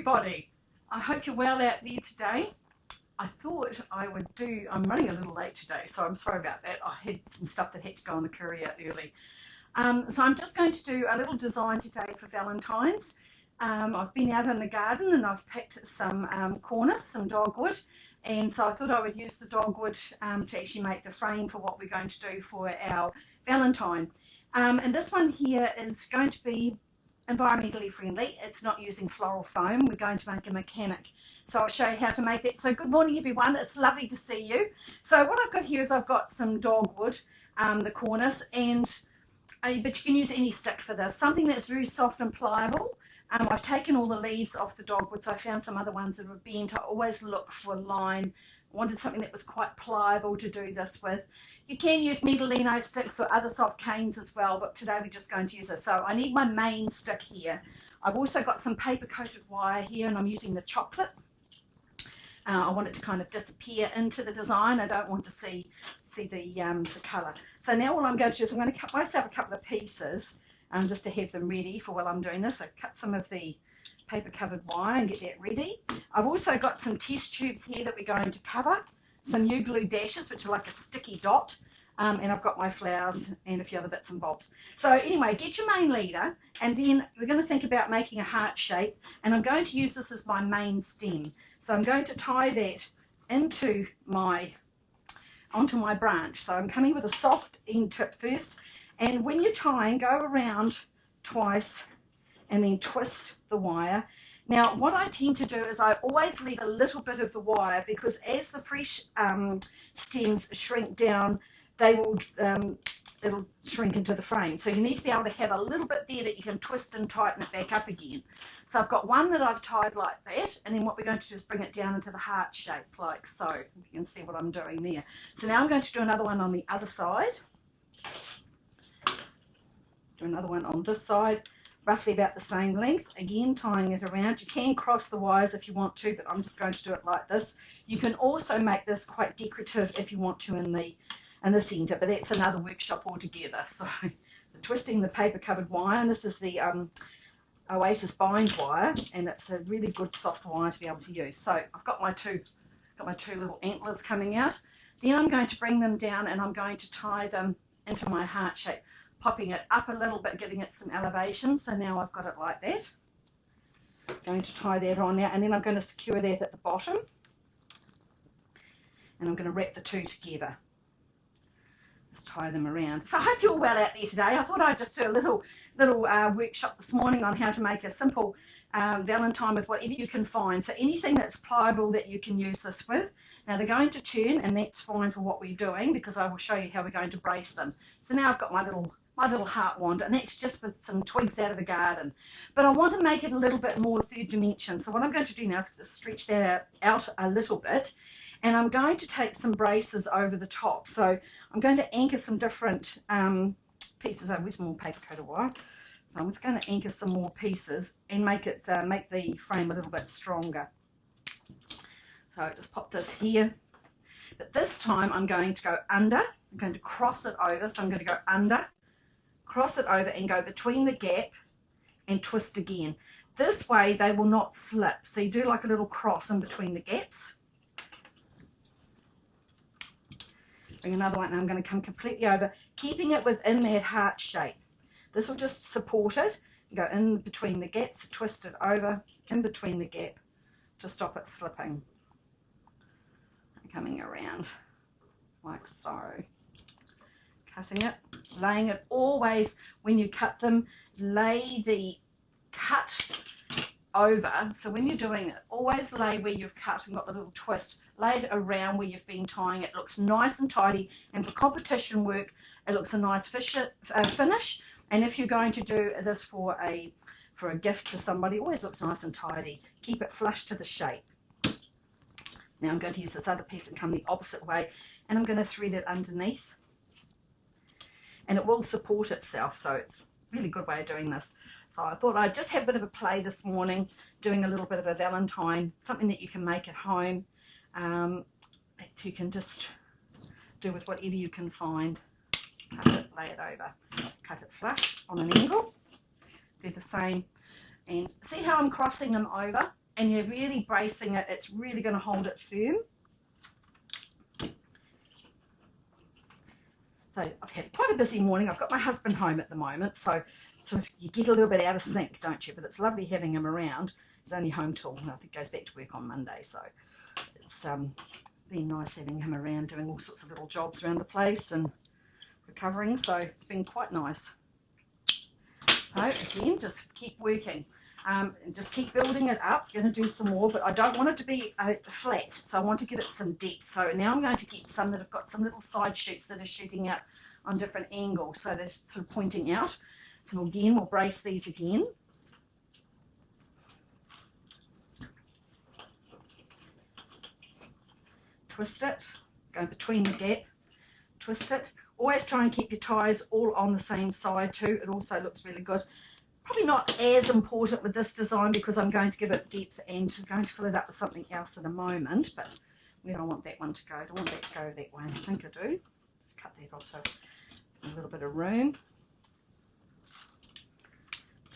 everybody. I hope you're well out there today. I thought I would I'm running a little late today, so I'm sorry about that. I had some stuff that had to go on the courier early. So I'm just going to do a little design today for Valentine's. I've been out in the garden and I've picked some cornice, some dogwood, and so I thought I would use the dogwood to actually make the frame for what we're going to do for our Valentine. And this one here is going to be environmentally friendly. It's not using floral foam. We're going to make a mechanic. So I'll show you how to make that. So good morning everyone. It's lovely to see you. So what I've got here is I've got some dogwood, the cornice, but you can use any stick for this. Something that's very soft and pliable. I've taken all the leaves off the dogwood, so I found some other ones that were bent. I always look for a line. I wanted something that was quite pliable to do this with. You can use Medolino sticks or other soft canes as well, but today we're just going to use it. So I need my main stick here. I've also got some paper coated wire here, and I'm using the chocolate. I want it to kind of disappear into the design. I don't want to see the colour. So now all I'm going to do is I'm going to cut myself a couple of pieces just to have them ready for while I'm doing this. I cut some of the paper covered wire and get that ready. I've also got some test tubes here that we're going to cover, some U glue dashes which are like a sticky dot, and I've got my flowers and a few other bits and bobs. So anyway, get your main leader, and then we're going to think about making a heart shape, and I'm going to use this as my main stem. So I'm going to tie that onto my branch. So I'm coming with a soft end tip first, and when you're tying, go around twice and then twist the wire. Now what I tend to do is I always leave a little bit of the wire, because as the fresh stems shrink down, it'll shrink into the frame. So you need to be able to have a little bit there that you can twist and tighten it back up again. So I've got one that I've tied like that, and then what we're going to do is bring it down into the heart shape like so. If you can see what I'm doing there. So now I'm going to do another one on the other side. Do another one on this side, roughly about the same length, again tying it around. You can cross the wires if you want to, but I'm just going to do it like this. You can also make this quite decorative if you want to in the centre, but that's another workshop altogether. So twisting the paper covered wire, and this is the Oasis bind wire, and it's a really good soft wire to be able to use. So I've got my two little antlers coming out. Then I'm going to bring them down and I'm going to tie them into my heart shape, popping it up a little bit, giving it some elevation. So now I've got it like that. Going to tie that on now, and then I'm going to secure that at the bottom, and I'm going to wrap the two together. Just tie them around. So I hope you're all well out there today. I thought I'd just do a little workshop this morning on how to make a simple Valentine with whatever you can find. So anything that's pliable that you can use this with. Now they're going to turn, and that's fine for what we're doing, because I will show you how we're going to brace them. So now I've got my little heart wand, and that's just with some twigs out of the garden. But I want to make it a little bit more third dimension. So what I'm going to do now is stretch that out a little bit, and I'm going to take some braces over the top. So I'm going to anchor some different pieces. Oh, where's more paper coated wire? So I'm just going to anchor some more pieces and make the frame a little bit stronger. So I just pop this here, but this time I'm going to go under. I'm going to cross it over. So I'm going to go under, cross it over, and go between the gap and twist again. This way they will not slip. So you do like a little cross in between the gaps. Bring another one, and I'm going to come completely over, keeping it within that heart shape. This will just support it. Go in between the gaps, twist it over, in between the gap to stop it slipping. And coming around like so. Cutting it, laying it always, when you cut them, lay the cut over. So when you're doing it, always lay where you've cut and got the little twist, lay it around where you've been tying it. It looks nice and tidy, and for competition work it looks a nice finish. And if you're going to do this for a gift for somebody, it always looks nice and tidy. Keep it flush to the shape. Now I'm going to use this other piece and come the opposite way, and I'm going to thread it underneath, and it will support itself. So it's a really good way of doing this. So I thought I'd just have a bit of a play this morning, doing a little bit of a Valentine, something that you can make at home, that you can just do with whatever you can find. Cut it, lay it over, cut it flush on an angle, do the same, and see how I'm crossing them over and you're really bracing it, it's really going to hold it firm. So I've had quite a busy morning. I've got my husband home at the moment, so sort of you get a little bit out of sync, don't you? But it's lovely having him around. He's only home till, I think, goes back to work on Monday, so it's been nice having him around doing all sorts of little jobs around the place and recovering, so it's been quite nice. So again, just keep working. Just keep building it up. Going to do some more, but I don't want it to be flat, so I want to give it some depth. So now I'm going to get some that have got some little side shoots that are shooting out on different angles, so they're sort of pointing out. So again, we'll brace these again. Twist it, go between the gap, twist it. Always try and keep your ties all on the same side too. It also looks really good. Probably not as important with this design because I'm going to give it depth and I'm going to fill it up with something else in a moment, but we don't want that one to go. I don't want that to go that way. I think I do. Just cut that off so a little bit of room.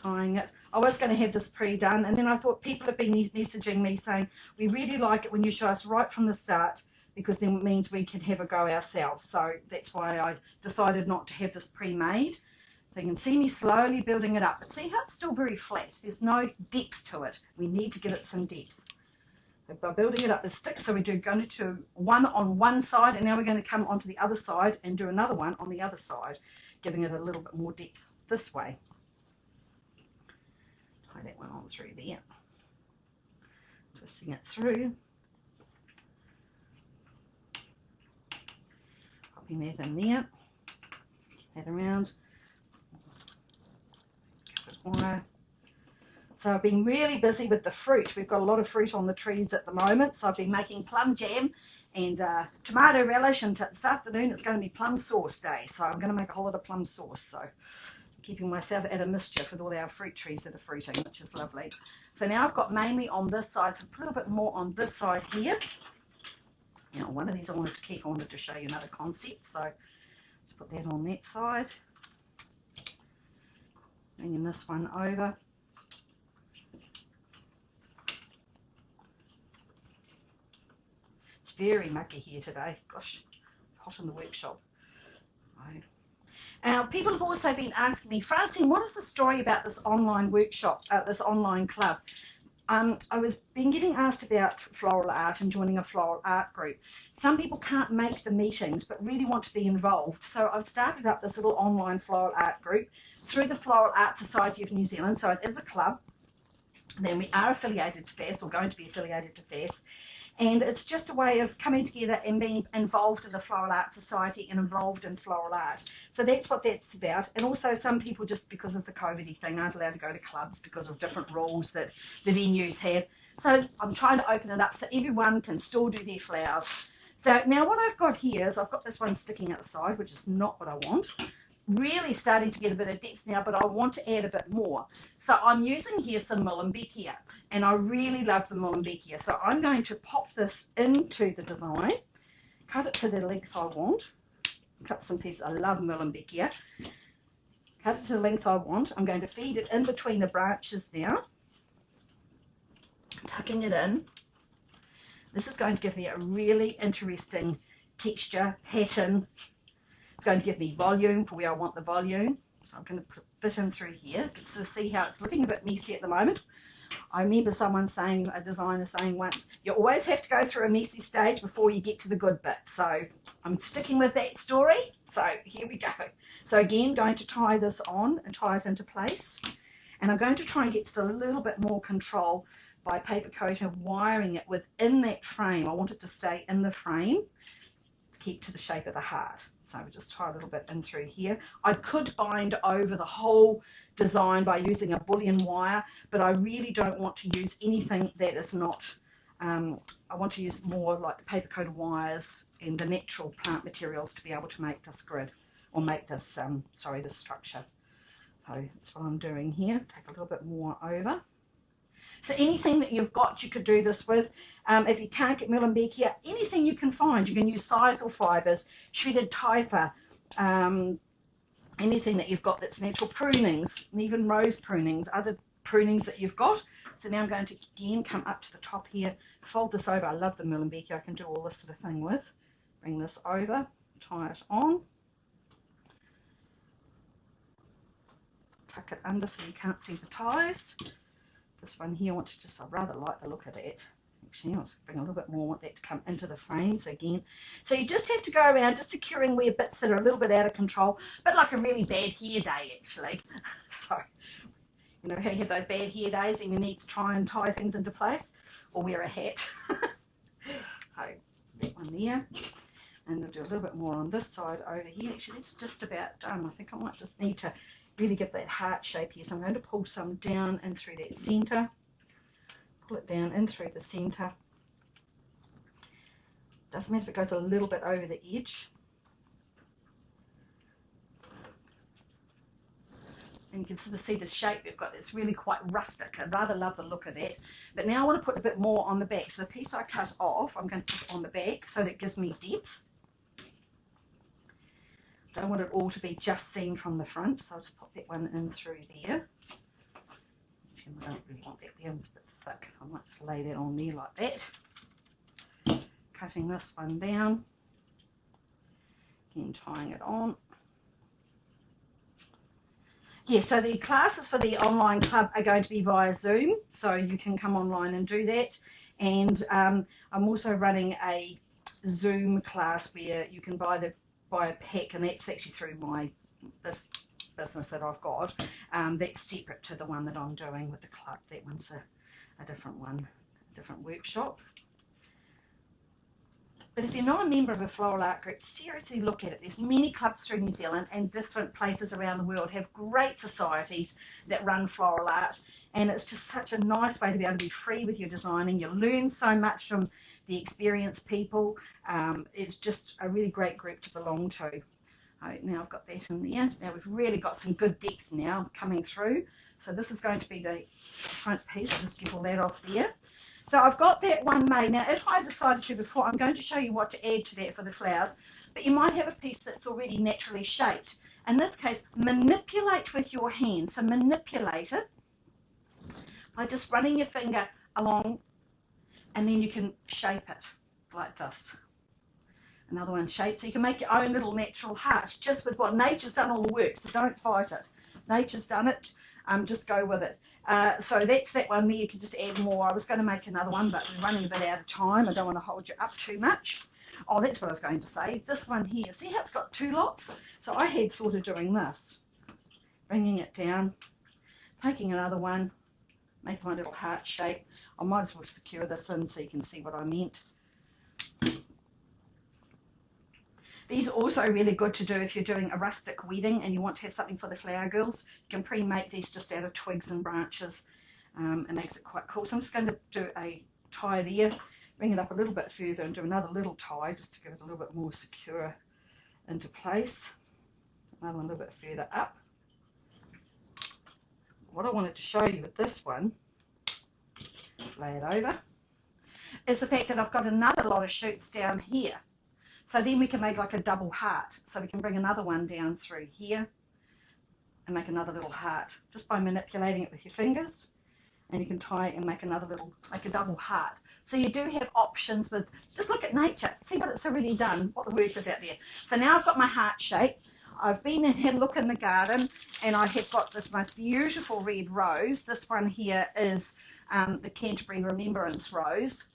Tying it. I was going to have this pre-done, and then I thought people have been messaging me saying we really like it when you show us right from the start, because then it means we can have a go ourselves. So that's why I decided not to have this pre-made. So you can see me slowly building it up. But see how it's still very flat. There's no depth to it. We need to give it some depth. So by building it up with sticks, so we're going to do one on one side, and now we're going to come onto the other side and do another one on the other side, giving it a little bit more depth this way. Tie that one on through there. Twisting it through. Popping that in there. That around. Wire. So I've been really busy with the fruit. We've got a lot of fruit on the trees at the moment, so I've been making plum jam and tomato relish, and this afternoon it's going to be plum sauce day, so I'm going to make a whole lot of plum sauce. So keeping myself out of mischief with all our fruit trees that are fruiting, which is lovely. So now I've got mainly on this side, so a little bit more on this side here. Now one of these I wanted to keep. I wanted to show you another concept, so let's put that on that side. Bringing this one over. It's very mucky here today. Gosh, hot in the workshop. People have also been asking me, Francine, what is the story about this online workshop, this online club? I was been getting asked about floral art and joining a floral art group. Some people can't make the meetings but really want to be involved. So I've started up this little online floral art group through the Floral Art Society of New Zealand. So it is a club. Then we are affiliated to FAS, or going to be affiliated to FAS. And it's just a way of coming together and being involved in the Floral Art Society and involved in floral art. So that's what that's about. And also some people, just because of the COVID thing, aren't allowed to go to clubs because of different rules that the venues have. So I'm trying to open it up so everyone can still do their flowers. So now what I've got here is I've got this one sticking out the side, which is not what I want. Really starting to get a bit of depth now, but I want to add a bit more. So I'm using here some Mullumbeckia, and I really love the Mullumbeckia. So I'm going to pop this into the design, cut it to the length I want, cut some pieces. I love Mullumbeckia. Cut it to the length I want. I'm going to feed it in between the branches now, tucking it in. This is going to give me a really interesting texture pattern. It's going to give me volume for where I want the volume. So I'm going to put a bit in through here. Just to see how it's looking a bit messy at the moment. I remember someone saying, a designer saying once, you always have to go through a messy stage before you get to the good bit. So I'm sticking with that story. So here we go. So again, going to tie this on and tie it into place. And I'm going to try and get just a little bit more control by paper coating and wiring it within that frame. I want it to stay in the frame to keep to the shape of the heart. So we just tie a little bit in through here. I could bind over the whole design by using a bullion wire, but I really don't want to use anything that is not, I want to use more like the paper coated wires and the natural plant materials to be able to make this grid, or make this, this structure. So that's what I'm doing here. Take a little bit more over. So anything that you've got, you could do this with. If you can't get Mullumbeckia, anything you can find. You can use sisal fibres, shredded typha, anything that you've got that's natural prunings, and even rose prunings, other prunings that you've got. So now I'm going to again come up to the top here, fold this over. I love the Mullenbeek. I can do all this sort of thing with. Bring this over, tie it on, tuck it under so you can't see the ties. This one here, I rather like the look of that. Actually, I'll just bring a little bit more, I want that to come into the frame. So again, so you just have to go around just securing where bits that are a little bit out of control, but like a really bad hair day actually. So, you know how you have those bad hair days and you need to try and tie things into place or wear a hat. So that one there. And I'll do a little bit more on this side over here. Actually, it's just about done. I think I might just need to really give that heart shape here. So I'm going to pull some down in through that centre. Pull it down in through the centre. Doesn't matter if it goes a little bit over the edge. And you can sort of see the shape we've got. It's really quite rustic. I rather love the look of that. But now I want to put a bit more on the back. So the piece I cut off, I'm going to put on the back so that it gives me depth. Don't want it all to be just seen from the front, so I'll just pop that one in through there. Actually, I don't really want that there, it's a bit thick. I might just lay that on there like that. Cutting this one down. Again, tying it on. Yeah, so the classes for the online club are going to be via Zoom, so you can come online and do that. And I'm also running a Zoom class where you can buy a pack, and that's actually through this business that I've got. That's separate to the one that I'm doing with the club. That one's a different one, a different workshop. But if you're not a member of a floral art group, seriously look at it. There's many clubs through New Zealand, and different places around the world have great societies that run floral art, and it's just such a nice way to be able to be free with your designing. You learn so much from the experienced people. It's just a really great group to belong to. Right, now I've got that in there. Now we've really got some good depth now coming through. So this is going to be the front piece. I'll just get all that off there. So I've got that one made. Now if I decided to before, I'm going to show you what to add to that for the flowers, but you might have a piece that's already naturally shaped. In this case, manipulate with your hand. So manipulate it by just running your finger along, and then you can shape it like this. Another one shaped, so you can make your own little natural hearts just with what nature's done all the work, so don't fight it. Nature's done it, just go with it. So that's that one there. You can just add more. I was going to make another one, but we're running a bit out of time. I don't want to hold you up too much. Oh, that's what I was going to say. This one here, see how it's got two lots? So I had thought of doing this, bringing it down, taking another one, making my little heart shape. I might as well secure this in so you can see what I meant. These are also really good to do if you're doing a rustic wedding and you want to have something for the flower girls. You can pre-make these just out of twigs and branches. It makes it quite cool. So I'm just going to do a tie there, bring it up a little bit further and do another little tie just to give it a little bit more secure into place. Another one a little bit further up. What I wanted to show you with this one, lay it over, is the fact that I've got another lot of shoots down here. So then we can make like a double heart. So we can bring another one down through here and make another little heart just by manipulating it with your fingers. And you can tie and make a double heart. So you do have options with, just look at nature, see what it's already done, what the work is out there. So now I've got my heart shape. I've been and had a look in the garden, and I have got this most beautiful red rose. This one here is the Canterbury Remembrance Rose.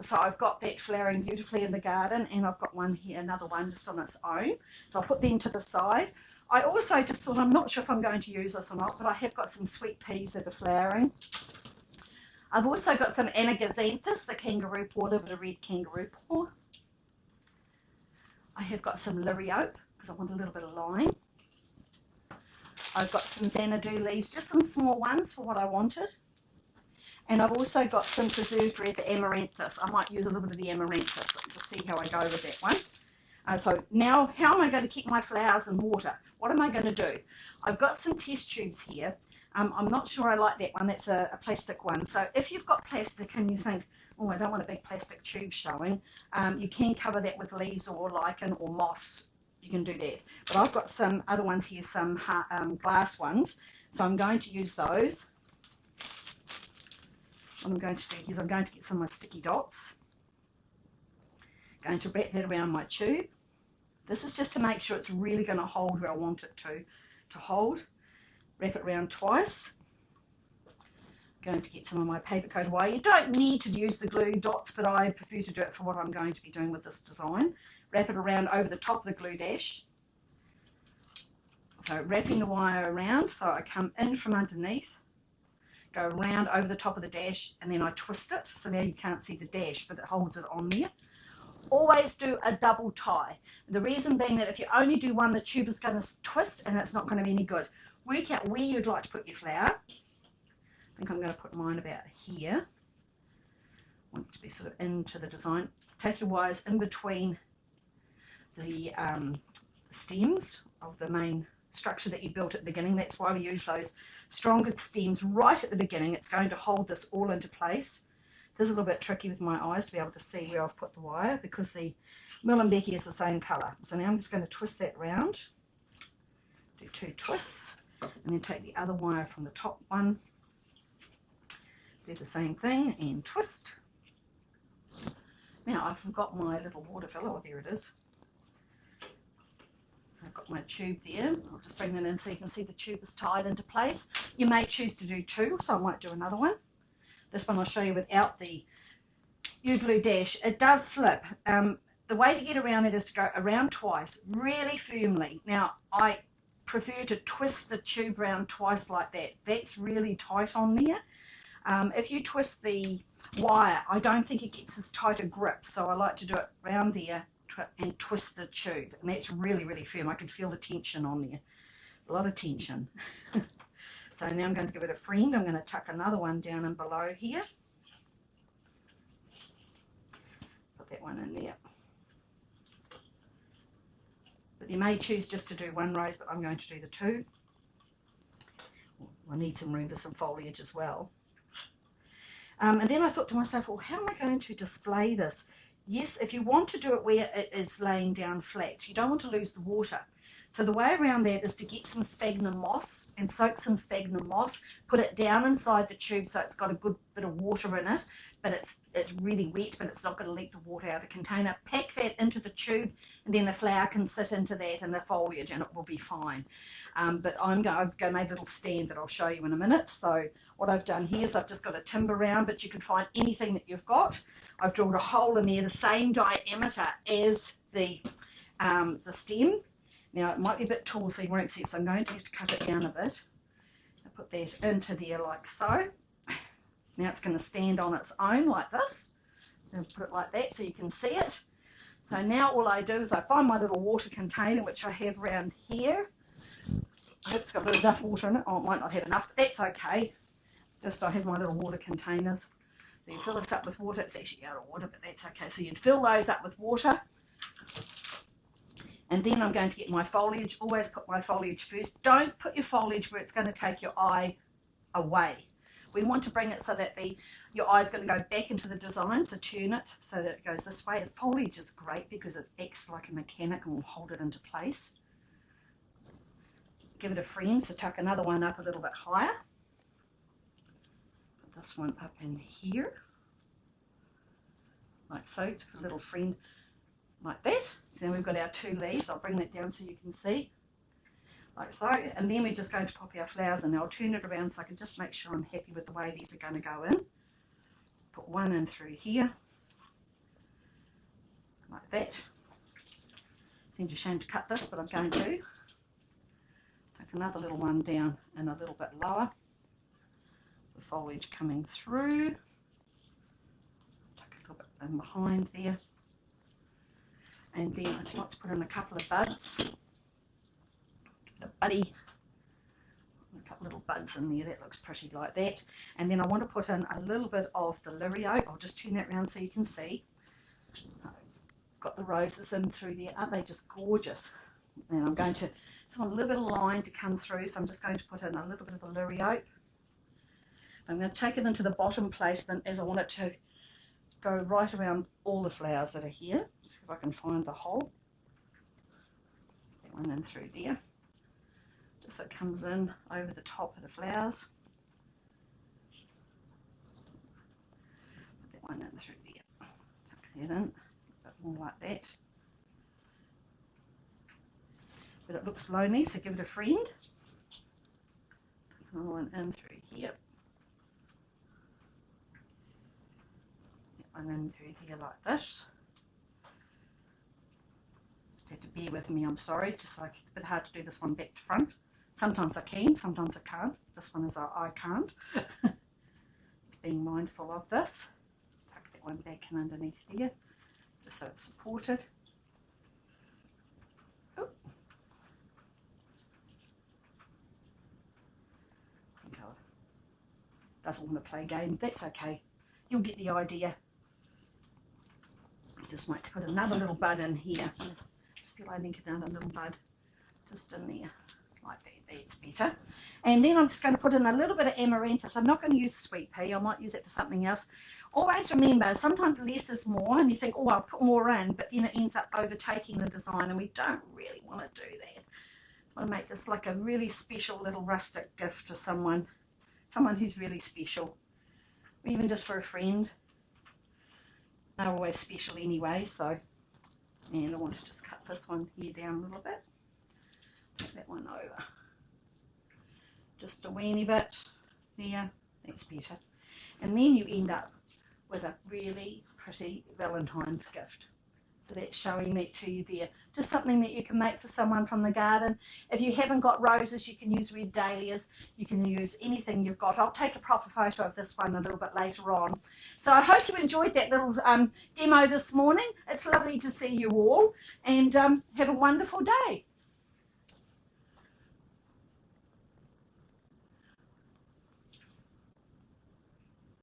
So I've got that flowering beautifully in the garden, and I've got one here, another one just on its own. So I'll put them to the side. I also just thought, I'm not sure if I'm going to use this or not, but I have got some sweet peas that are flowering. I've also got some Anagasanthus, the kangaroo paw, a little bit of red kangaroo paw. I have got some liriope, because I want a little bit of lime. I've got some Xanadu leaves, just some small ones for what I wanted. And I've also got some preserved red amaranthus. I might use a little bit of the amaranthus. I'll just see how I go with that one. So now, how am I going to keep my flowers in water? What am I going to do? I've got some test tubes here. I'm not sure I like that one. That's a plastic one. So if you've got plastic and you think, oh, I don't want a big plastic tube showing, you can cover that with leaves or lichen or moss. You can do that. But I've got some other ones here, some glass ones. So I'm going to use those. what I'm going to do here is I'm going to get some of my sticky dots. Going to wrap that around my tube. This is just to make sure it's really going to hold where I want it to hold. Wrap it around twice. Going to get some of my paper coated wire. You don't need to use the glue dots, but I prefer to do it for what I'm going to be doing with this design. Wrap it around over the top of the glue dash. So wrapping the wire around, so I come in from underneath, go around over the top of the dash, and then I twist it. So now you can't see the dash, but it holds it on there. Always do a double tie. The reason being that if you only do one, the tube is going to twist and it's not going to be any good. Work out where you'd like to put your flower. I think I'm going to put mine about here. I want it to be sort of into the design. Take your wires in between the stems of the main structure that you built at the beginning. That's why we use those stronger stems right at the beginning. It's going to hold this all into place. It is a little bit tricky with my eyes to be able to see where I've put the wire because the Millenbecky is the same colour. So now I'm just going to twist that round. Do 2 twists and then take the other wire from the top one. Do the same thing and twist. Now I've got my little water filler. Oh, there it is. I've got my tube there. I'll just bring that in so you can see the tube is tied into place. You may choose to do 2, so I might do another one. This one I'll show you without the U-glue dash. It does slip. The way to get around it is to go around twice, really firmly. Now, I prefer to twist the tube around twice like that. That's really tight on there. If you twist the wire, I don't think it gets as tight a grip, so I like to do it around there and twist the tube, and that's really, really firm. I can feel the tension on there, a lot of tension. So now I'm going to give it a friend. I'm going to tuck another one down and below here. Put that one in there. But you may choose just to do 1 rose, but I'm going to do the 2. I need some room for some foliage as well. And then I thought to myself, well, how am I going to display this? Yes, if you want to do it where it is laying down flat, you don't want to lose the water. So the way around that is to get some sphagnum moss and soak some sphagnum moss, put it down inside the tube so it's got a good bit of water in it, but it's really wet, but it's not going to leak the water out of the container. Pack that into the tube, and then the flower can sit into that and the foliage, and it will be fine. But I've got a little stand that I'll show you in a minute. So what I've done here is I've just got a timber round, but you can find anything that you've got. I've drilled a hole in there the same diameter as the stem. Now it might be a bit tall so you won't see it, so I'm going to have to cut it down a bit. I'll put that into there like so. Now it's going to stand on its own like this. I'll put it like that so you can see it. So now all I do is I find my little water container, which I have around here. I hope it's got enough water in it. Oh, it might not have enough, but that's okay. Just I have my little water containers. So you fill this up with water. It's actually out of water, but that's okay. So you'd fill those up with water. And then I'm going to get my foliage. Always put my foliage first. Don't put your foliage where it's going to take your eye away. We want to bring it so that your eye is going to go back into the design, so turn it so that it goes this way. The foliage is great because it acts like a mechanic and will hold it into place. Give it a friend, so tuck another one up a little bit higher. Put this one up in here, like so. It's a little friend like that. So now we've got our 2 leaves. I'll bring that down so you can see, like so. And then we're just going to pop our flowers in. I'll turn it around so I can just make sure I'm happy with the way these are going to go in. Put one in through here, like that. Seems a shame to cut this, but I'm going to. Take another little one down and a little bit lower. The foliage coming through. Tuck a little bit in behind there. And then I just like to put in a couple of buds. Give it a buddy. A couple little buds in there. That looks pretty like that. And then I want to put in a little bit of the lirio. I'll just turn that around so you can see. I've got the roses in through there. Aren't they just gorgeous? And I'm going to just want a little bit of line to come through, so I'm just going to put in a little bit of the lirio. I'm going to take it into the bottom placement as I want it to go right around all the flowers that are here. See if I can find the hole. That one in through there. Just so it comes in over the top of the flowers. that one in through there. Tuck that in, a bit more like that. But it looks lonely, so give it a friend. Another one in through here. That one in through here like this. Just have to bear with me, I'm sorry. It's just like a bit hard to do this one back to front. Sometimes I can, sometimes I can't. This one is I can't. Just being mindful of this. Tuck that one back in underneath there, just so it's supported. Oh. Doesn't want to play game. That's okay. You'll get the idea. Just might put another little bud in here. Still I think another little bud just in there. Like that. That's better. And then I'm just going to put in a little bit of amaranthus. I'm not going to use sweet pea. I might use it for something else. Always remember, sometimes less is more, and you think, oh, I'll put more in, but then it ends up overtaking the design, and we don't really want to do that. I want to make this like a really special little rustic gift to someone who's really special, even just for a friend. They're always special anyway, so. And I want to just cut this one here down a little bit. Put that one over. Just a weeny bit there. That's better. And then you end up with a really pretty Valentine's gift. So that's showing that to you there. Just something that you can make for someone from the garden. If you haven't got roses, you can use red dahlias. You can use anything you've got. I'll take a proper photo of this one a little bit later on. So I hope you enjoyed that little demo this morning. It's lovely to see you all, and have a wonderful day.